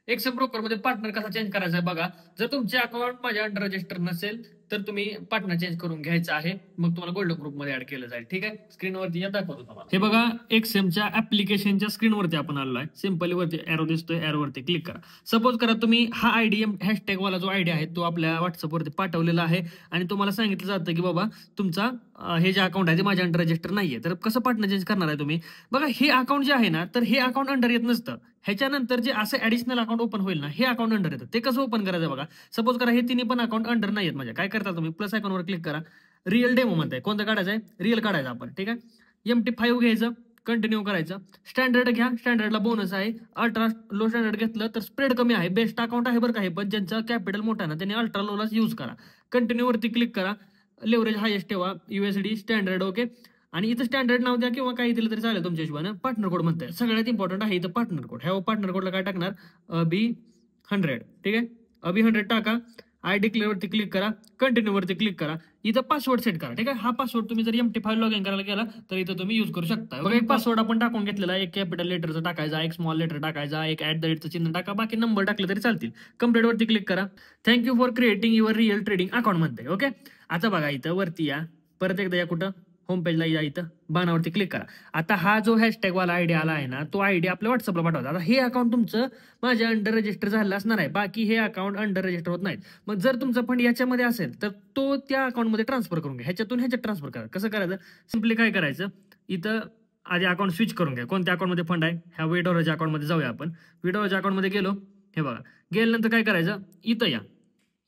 Excel broker मध्ये partner कसा change करायचा आहे बघा. जर तुमचे अकाउंट माझ्या अंडर रजिस्टर नसेल तर तुम्ही पार्टनर चेंज करून घ्यायचं आहे. मग तुम्हाला गोल्डन ग्रुप मध्ये ऍड केलं जाईल. ठीक आहे, स्क्रीनवरती या दाखवतो तुम्हाला. हे बघा, एक्सेमच्या ऍप्लिकेशनच्या स्क्रीनवरती आपण आलो आहे. सिंपली वरती एरो दिसतोय, एरो वरती क्लिक करा. सपोज करा तुम्ही हा आयडी हॅशटॅग वाला जो आयडी आहे तो आपल्या व्हॉट्सअपवरती पाठवलेला आहे आणि तुम्हाला सांगितलं जातं की बाबा तुमचा हे जे अकाउंट आहे ते माझ्या अंडर रजिस्टर नाहीये. तर कसं पार्टनर चेंज करणार आहे तुम्ही? बघा, हे अकाउंट जे आहे ना, तर हे अकाउंट अंडर येत नसतं. ह्याच्यानंतर जे असं ऍडिशनल अकाउंट ओपन होईल ना, हे अकाउंट अंडर येतं. ते कसं ओपन करायचं बघा. सपोज करा हे तिन्ही पण अकाउंट अंडर नाही आहेत माझ्या. काय करता तुम्ही? प्लस आयकॉनवर क्लिक करा. रिअल डेमो म्हणताय, कोणतं काढायचं आहे? रिअल काढायचं आपण. ठीक आहे, MT5 घ्यायचं, कंटिन्यू करायचं. स्टँडर्ड घ्या, स्टँडर्डला बोनस आहे. अल्ट्रा लो स्टँडर्ड घेतलं तर स्प्रेड कमी आहे. बेस्ट अकाउंट आहे बरं का हे, पण ज्यांचा कॅपिटल मोठा आहे ना त्यांनी अल्ट्रा लोलाच यूज करा. कंटिन्यू वरती क्लिक करा. लेवरेज हायेस्ट ठेवा, USD स्टँडर्ड. ओके, आणि इथं स्टँडर्ड नाव द्या किंवा काही दिलं तरी चालेल तुमच्या हिशोबाने. पार्टनर कोड म्हणताय, सगळ्यात इम्पॉर्टंट आहे इथं पार्टनर कोड. ह्या पार्टनर कोडला काय टाकणार? अबी100. ठीक आहे, अबी100 टाका. आय डिक्लेअर वरती क्लिक करा, कंटिन्यू वरती क्लिक करा. इथं पासवर्ड सेट करा. ठीक आहे, हा पासवर्ड तुम्ही जर MT5 लॉग इन करायला गेला तर इथं तुम्ही यूज करू शकता. बघा, एक पासवर्ड आपण टाकून घेतलेला, एक कॅपिटल लेटरचा टाकायचा, एक स्मॉल लेटर टाकायचा, एक @चं चिन्ह टाका, बाकी नंबर टाकले तरी चालतील. कम्प्लीट वरती क्लिक करा. Thank you for creating your real trading account म्हणते. ओके, आता बघा इथं वरती या, परत एकदा या, कुठं होम पेजला या, इथं बाणावरती क्लिक करा. आता हा जो हॅशटॅग वाला आयडी आला आहे ना, तो आयडी आपल्या व्हॉट्सअपला पाठवता. आता हे अकाउंट तुमचं माझ्या अंडर रजिस्टर झालं असणार आहे, बाकी हे अकाउंट अंडर रजिस्टर होत नाहीत. मग जर तुमचा फंड याच्यामध्ये असेल तर तो त्या अकाउंटमध्ये ट्रान्सफर करून घ्या. ह्याच्यातून ह्याच्यात ट्रान्सफर करा. कसं करायचं? सिम्पली काय करायचं, इथं आधी अकाउंट स्विच करून घ्या. कोणत्या अकाउंटमध्ये फंड आहे? ह्या विड्रॉच्या अकाउंटमध्ये जाऊया आपण. विड्रॉच्या अकाउंटमध्ये गेलो. हे बघा, गेल्यानंतर काय करायचं? इथं या,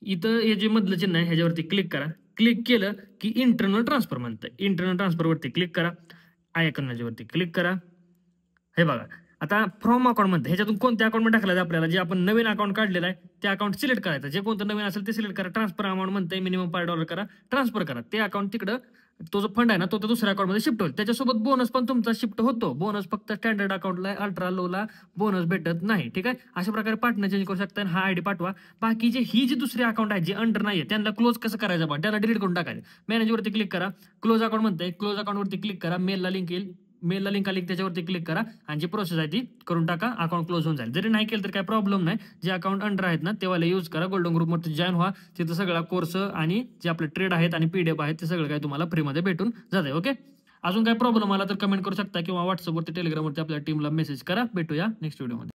इथं हे जे मधलं चिन्ह आहे ह्याच्यावरती क्लिक करा. क्लिक केलं की इंटरनल ट्रान्सफर म्हणतं. इंटरनल ट्रान्सफरवरती क्लिक करा. वरती क्लिक करा. हे बघा, आता फ्रॉम अकाउंट म्हणतं, ह्याच्यातून कोणत्या अकाउंटमध्ये टाकलं आपल्याला, जे आपण नवीन अकाउंट काढलेलं आहे ते अकाउंट सिलेक्ट करायचं. जे कोणतं नवीन असेल ते सिलेक्ट करा. ट्रान्सफर अमाऊंट म्हणतंय मिनिमम $5 करा, ट्रान्सफर करा. ते अकाउंट तिकडं, तो जो फंड आहे ना तो दुसऱ्या अकाउंटमध्ये शिफ्ट होईल. त्याच्यासोबत बोनस पण तुमचा शिफ्ट होतो. बोनस फक्त स्टँडर्ड अकाउंटला, अल्ट्रा लोला बोनस भेटत नाही. ठीक आहे, अशा प्रकारे पार्टनर चेंज करू शकता. हा आयडी पाठवा. बाकीचे ही जी दुसरे अकाउंट आहे जे अंडर नाहीये त्यांना क्लोज कसं करायचं बघा, त्याला डिलीट करून टाकायचं. मॅनेजवरती क्लिक करा. क्लोज अकाउंट म्हणतंय, क्लोज अकाउंटवरती क्लिक करा. मेलला लिंक येईल, मेलला लिंक आली त्याच्यावरती क्लिक करा आणि जी प्रोसेस आहे ती करून टाका. अकाउंट क्लोज होऊन जाईल. जरी नाही केलं तर काही प्रॉब्लेम नाही. जे अकाउंट अंडर आहेत ना तेव्हा यूज करा. गोल्डन ग्रुपमध्ये जॉईन व्हा. तिथं सगळा कोर्स आणि जे आपले ट्रेड आहेत आणि PDF आहेत ते सगळं काही तुम्हाला फ्रीमध्ये भेटून जाते. ओके, अजून काय प्रॉब्लेम आला तर कमेंट करू शकता किंवा व्हॉट्सअपवरती, टेलिग्रामवरती आपल्या टीमला मेसेज करा. भेटूया नेक्स्ट व्हिडिओमध्ये.